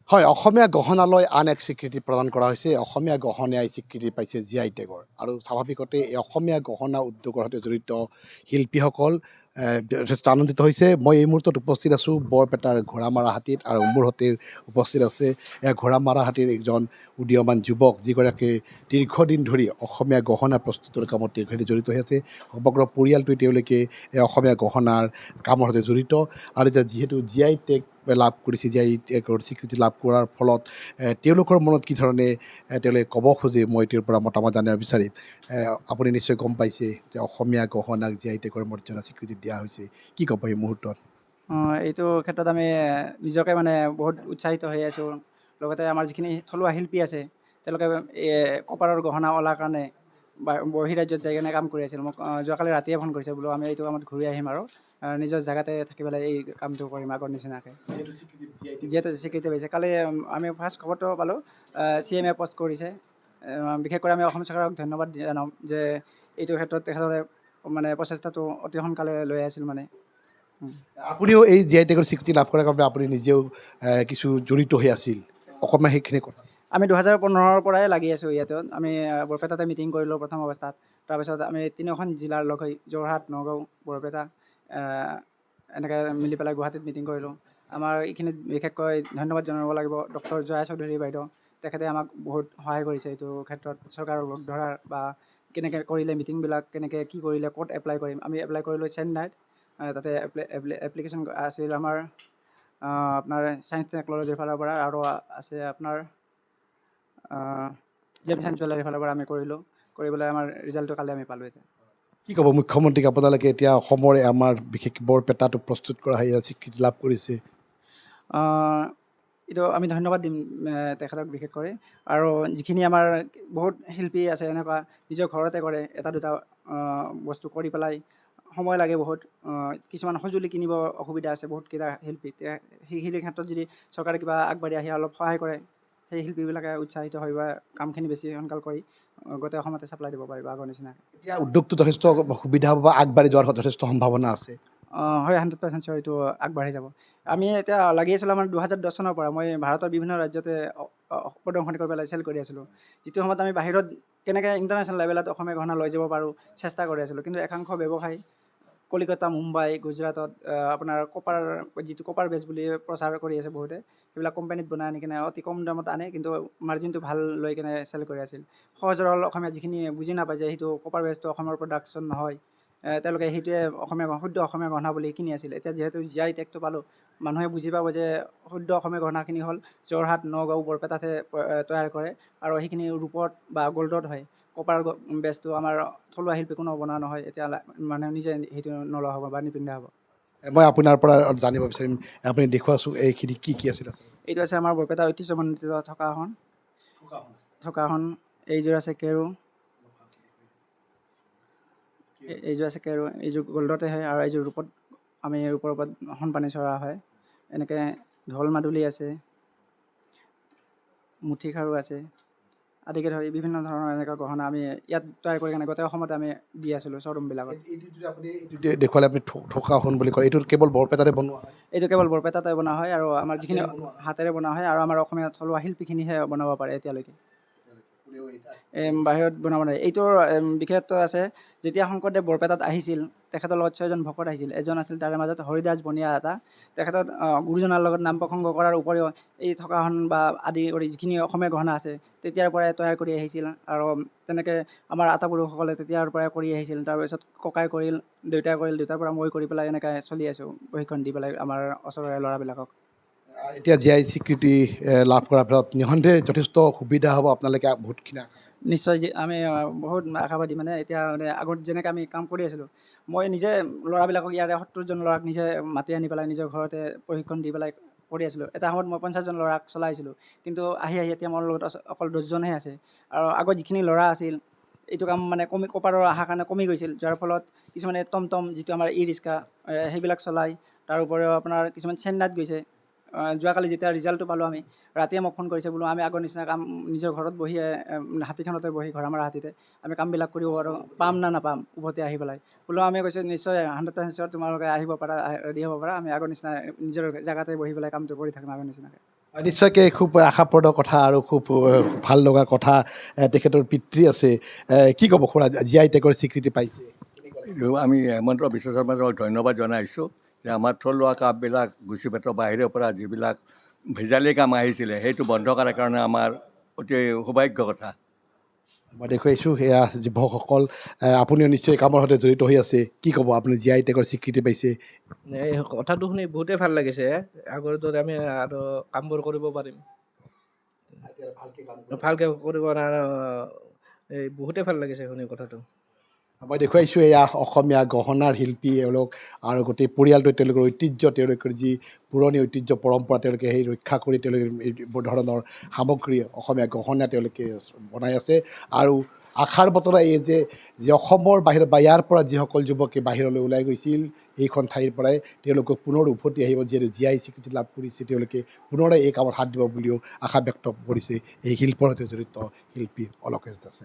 হয়, অসমীয়া গহনালৈ আন এক স্বীকৃতি প্ৰদান কৰা হৈছে। অসমীয়া গহনাই স্বীকৃতি পাইছে GI টেগৰ আৰু স্বাভাৱিকতে এই অসমীয়া গহনা উদ্যোগৰ সৈতে জড়িত শিল্পীসকল যথেষ্ট আনন্দিত হৈছে। মই এই মুহূৰ্তত উপস্থিত আছোঁ বৰপেটাৰ ঘোঁৰামাৰাহাটীত আৰু মোৰ সৈতে উপস্থিত আছে ঘোঁৰামাৰাহাটীৰ একজন উদীয়মান যুৱক, যিগৰাকী দীৰ্ঘদিন ধৰি অসমীয়া গহনা প্ৰস্তুতৰ কামত দীৰ্ঘদিন জড়িত হৈ আছে। সমগ্ৰ পৰিয়ালটোৱে তেওঁলোকে এই অসমীয়া গহনাৰ কামৰ সৈতে জড়িত আৰু এতিয়া যিহেতু GI টেগ লাভ কৰিছে, GI টেগৰ স্বীকৃতি লাভ কৰাৰ ফলত তেওঁলোকৰ মনত কি ধৰণে তেওঁলোকে ক'ব খোজে, মই তেওঁৰ পৰা মতামত জানিব বিচাৰিম। আপুনি নিশ্চয় গম পাইছে যে অসমীয়া গহনাক GI টেগৰ মৰ্যাদা স্বীকৃতি দিয়া হৈছে। কি ক'ব এই মুহূৰ্তত? এইটো ক্ষেত্ৰত আমি নিজকে মানে বহুত উৎসাহিত হৈ আছোঁ। লগতে আমাৰ যিখিনি থলুৱা শিল্পী আছে তেওঁলোকে কপাৰৰ গহনা ওলাৰ কাৰণে বহিৰাজ্যত যাই কিনে কাম কৰি আছিল। মোক যোৱাকালি ৰাতিয়ে ফোন কৰিছে, বোলো আমি এইটো কামত ঘূৰি আহিম আৰু নিজৰ জেগাতে থাকি পেলাই এই কামটো কৰিম আগৰ নিচিনাকৈ, যিহেতু স্বীকৃতি পাইছে। কালি আমি ফাৰ্ষ্ট খবৰটো পালোঁ, CM পষ্ট কৰিছে। বিশেষকৈ আমি অসম চৰকাৰক ধন্যবাদ জনাম যে এইটো ক্ষেত্ৰত তেখেতৰে মানে প্ৰচেষ্টাটো অতি সোনকালে লৈ আছিল মানে। আপুনিও এই GI টেগৰ স্বীকৃতি লাভ কৰাৰ বাবে আপুনি নিজেও কিছু জড়িত হৈ আছিল, অকণমান সেইখিনি কথা। আমি 2015 পৰাই লাগি আছোঁ ইয়াতে। আমি বৰপেটাতে মিটিং কৰিলোঁ প্ৰথম অৱস্থাত। তাৰপিছত আমি 3খন জিলাৰ লগ হৈ যোৰহাট, নগাঁও, বৰপেটা এনেকৈ মিলি পেলাই গুৱাহাটীত মিটিং কৰিলোঁ। আমাৰ এইখিনিত বিশেষকৈ ধন্যবাদ জনাব লাগিব ডক্টৰ জয়া চৌধুৰী বাইদেউ। তেখেতে আমাক বহুত সহায় কৰিছে এইটো ক্ষেত্ৰত, চৰকাৰৰ লগ ধৰাৰ বা কেনেকৈ কৰিলে মিটিংবিলাক, কেনেকৈ কি কৰিলে, ক'ত এপ্লাই কৰিম। আমি এপ্লাই কৰিলোঁ চেন্নাইত। তাতে এপ্লিকেশ্যন আছিল আমাৰ আপোনাৰ ছায়েন্স টেকন'লজিৰ ফালৰ পৰা, আৰু আছে আপোনাৰ জেম চেঞ্চুৱেলাৰীৰ ফালৰ পৰা আমি কৰিলোঁ। কৰি পেলাই আমাৰ ৰিজাল্টটো কালি আমি পালোঁ এতিয়া। কি ক'ব মুখ্যমন্ত্ৰীক আপোনালোকে এতিয়া অসমৰে আমাৰ বিশেষ বৰপেটাটো প্ৰস্তুত কৰা স্বীকৃতি লাভ কৰিছে? এইটো আমি ধন্যবাদ দিম তেখেতক বিশেষ কৰি। আৰু যিখিনি আমাৰ বহুত শিল্পী আছে এনেকুৱা নিজৰ ঘৰতে কৰে, এটা দুটা বস্তু কৰি পেলাই সময় লাগে বহুত, কিছুমান সঁজুলি কিনিব অসুবিধা আছে বহুতকেইটা শিল্পী। সেইখিনি ক্ষেত্ৰত যদি চৰকাৰে কিবা আগবাঢ়ি আহি অলপ সহায় কৰে, সেই শিল্পীবিলাকে উৎসাহিত হৈ বা কামখিনি বেছি সোনকাল কৰি গোটেই অসমতে ছাপ্লাই দিব পাৰিব আগৰ নিচিনাকৈ। এতিয়া উদ্যোগটো যথেষ্ট সুবিধা হ'ব বা আগবাঢ়ি যোৱাৰ যথেষ্ট সম্ভাৱনা আছে। হয়, 100% চিয়ৰ এইটো আগবাঢ়ি যাব। আমি এতিয়া লাগি আছিলোঁ আমাৰ 2010 চনৰ পৰা। মই ভাৰতৰ বিভিন্ন ৰাজ্যতে প্ৰদৰ্শনী কৰি পেলাই চেল কৰি আছিলোঁ। যিটো সময়ত আমি বাহিৰত কেনেকৈ ইণ্টাৰনেশ্যনেল লেভেলত অসমীয়া গহনা লৈ যাব পাৰোঁ চেষ্টা কৰি আছিলোঁ। কিন্তু একাংশ ব্যৱসায়ী কলিকতা, মুম্বাই, গুজৰাটত আপোনাৰ যিটো কপাৰ বেজ বুলি প্ৰচাৰ কৰি আছে বহুতে, সেইবিলাক কোম্পানীত বনাই আনি কিনে অতি কম দামত আনে, কিন্তু মাৰ্জিনটো ভাল লৈ কিনে চেল কৰি আছিল। সহজ সৰল অসমীয়া যিখিনি বুজি নাপায় যে সেইটো কপাৰ বেজটো অসমৰ প্ৰডাকশ্যন নহয়, তেওঁলোকে সেইটোৱে শুদ্ধ অসমীয়া গহনা বুলি কিনি আছিল। এতিয়া যিহেতু GI টেগটো পালোঁ, মানুহে বুজি পাব যে শুদ্ধ অসমীয়া গহনাখিনি হ'ল যোৰহাট, নগাঁও, বৰপেটাতহে তৈয়াৰ কৰে, আৰু সেইখিনি ৰূপত বা গল্ডত হয়। কপাৰ বেজটো আমাৰ থলুৱা শিল্পী কোনো বনোৱা নহয়। এতিয়া মানুহে নিজে সেইটো নলোৱা হ'ব বা নিপিন্ধা হ'ব। মই আপোনাৰ পৰা জানিব বিচাৰিম, আপুনি দেখুৱাচোন এইখিনি কি কি আছিল? এইটো আছে আমাৰ বৰপেটা ঐতিহ্যমণ্ডিত থকাখন। এইযোৰ আছে কেৰু, এইযোৰ আছে কেৰু, এইযোৰ গল্ডতে হয়, আৰু এইযোৰ ৰূপত আমি ৰূপৰ ওপৰত সোণপানী চৰা হয়। এনেকৈ ঢোল মাদুলি আছে, মুঠি খাৰু আছে, আদিকে ধৰি বিভিন্ন ধৰণৰ এনেকুৱা গহনা আমি ইয়াত তৈয়াৰ কৰি কেনে গোটেই অসমতে আমি দি আছিলোঁ শ্ব'ৰুমবিলাকত। দেখুৱালে আপুনি ঠোকা সোণ বুলি কয়, এইটো কেৱল বৰপেটাতে বনোৱা হয়? এইটো কেৱল বৰপেটাতে বনোৱা হয়, আৰু আমাৰ যিখিনি হাতেৰে বনোৱা হয়, আৰু আমাৰ অসমীয়া থলুৱা শিল্পীখিনিহে বনাব পাৰে এতিয়ালৈকে। বাহিৰত বনাব নোৱাৰে। এইটোৰ বিশেষত্ব আছে, যেতিয়া শংকৰদেৱ বৰপেটাত আহিছিল, তেখেতৰ লগত 6জন ভকত আহিছিল। এজন আছিল তাৰে মাজত হৰিদাস বনিয়া এটা। তেখেতক গুৰুজনাৰ লগত নাম প্ৰসংগ কৰাৰ উপৰিও এই থকাখন বা আদি কৰি যিখিনি অসমীয়া গহনা আছে তেতিয়াৰ পৰাই তৈয়াৰ কৰি আহিছিল, আৰু তেনেকৈ আমাৰ আটাপুৰুষসকলে তেতিয়াৰ পৰাই কৰি আহিছিল। তাৰপিছত ককাই কৰিল, দেউতাই কৰিল, দেউতাৰ পৰা মই কৰি পেলাই এনেকৈ চলি আছোঁ, প্ৰশিক্ষণ দি পেলাই আমাৰ ওচৰৰে ল'ৰাবিলাকক। এতিয়া GI স্বীকৃতি লাভ কৰাৰ পিছত নিঃসন্দেহে যথেষ্ট সুবিধা হ'ব আপোনালোকে বহুতখিনি। নিশ্চয় আমি বহুত আশাবাদী। মানে এতিয়া মানে আগত যেনেকৈ আমি কাম কৰি আছিলোঁ, মই নিজে ল'ৰাবিলাকক ইয়াৰে 70জন ল'ৰাক নিজে মাতি আনি পেলাই নিজৰ ঘৰতে প্ৰশিক্ষণ দি পেলাই কৰি আছিলোঁ। এটা সময়ত মই 50জন ল'ৰাক চলাইছিলোঁ, কিন্তু আহি এতিয়া মোৰ লগত অকল 10জনহে আছে। আৰু আগত যিখিনি ল'ৰা আছিল, এইটো কাম মানে কপাৰৰ অহাৰ কাৰণে কমি গৈছিল, যাৰ ফলত কিছুমানে টমটম, যিটো আমাৰ ই-ৰিক্সা, সেইবিলাক চলায়। তাৰ উপৰিও আপোনাৰ কিছুমান চেন্নাইত গৈছে। যোৱাকালি যেতিয়া ৰিজাল্টটো পালোঁ আমি, ৰাতিয়ে মোক ফোন কৰিছে, বোলো আমি আগৰ নিচিনা কাম নিজৰ ঘৰত বহিয়ে হাতীখনতে বহি ঘোঁৰামাৰাহাটীতে আমি কামবিলাক কৰিব পাৰোঁ, পাম না নাপাম উভতি আহি পেলাই। বোলো আমি কৈছোঁ নিশ্চয় 100% চিয়ৰ, তোমালোকে আহিব পাৰা, ৰেডি হ'ব পাৰা, আমি আগৰ নিচিনা নিজৰ জেগাতে বহি পেলাই কামটো কৰি থাকিম আগৰ নিচিনাকৈ। নিশ্চয়কৈ খুব আশাপ্ৰদ কথা আৰু খুব ভাল লগা কথা। তেখেতৰ পিতৃ আছে, কি ক'ব খুৰা, GI টেগৰ স্বীকৃতি পাইছে? আমি হেমন্ত বিশ্ব শৰ্মাক ধন্যবাদ জনাইছোঁ যে আমাৰ থলুৱা কামবিলাক গুচিপাটৰ বাহিৰৰ পৰা যিবিলাক ভেজালি কাম আহিছিলে সেইটো বন্ধ কৰাৰ কাৰণে আমাৰ অতি সৌভাগ্য কথা। মই দেখুৱাইছোঁ সেয়া যুৱকসকল, আপুনিও নিশ্চয় কামৰ সৈতে জড়িত হৈ আছে, কি ক'ব আপুনি GI টেগৰ স্বীকৃতি পাইছে? এই কথাটো শুনি বহুতেই ভাল লাগিছে। আগৰ দৰে আমি আৰু কামবোৰ কৰিব পাৰিম, ভালকৈ কৰিব এই বহুতেই ভাল লাগিছে শুনি কথাটো। মই দেখুৱাইছোঁ এয়া অসমীয়া গহনাৰ শিল্পী এওঁলোক, আৰু গোটেই পৰিয়ালটোৱে তেওঁলোকৰ ঐতিহ্য, তেওঁলোকৰ যি পুৰণি ঐতিহ্য পৰম্পৰা তেওঁলোকে সেই ৰক্ষা কৰি তেওঁলোকে এইবোৰ ধৰণৰ সামগ্ৰী অসমীয়া গহনা তেওঁলোকে বনাই আছে। আৰু আশাৰ বতৰা এই যে অসমৰ বাহিৰত বা ইয়াৰ পৰা যিসকল যুৱকে বাহিৰলৈ ওলাই গৈছিল এইখন ঠাইৰ পৰাই তেওঁলোকক পুনৰ উভতি আহিব, যিহেতু GI স্বীকৃতি লাভ কৰিছে, তেওঁলোকে পুনৰাই এই কামত হাত দিব বুলিও আশা ব্যক্ত কৰিছে এই শিল্পৰ সৈতে জড়িত শিল্পী অলকেশ দাসে।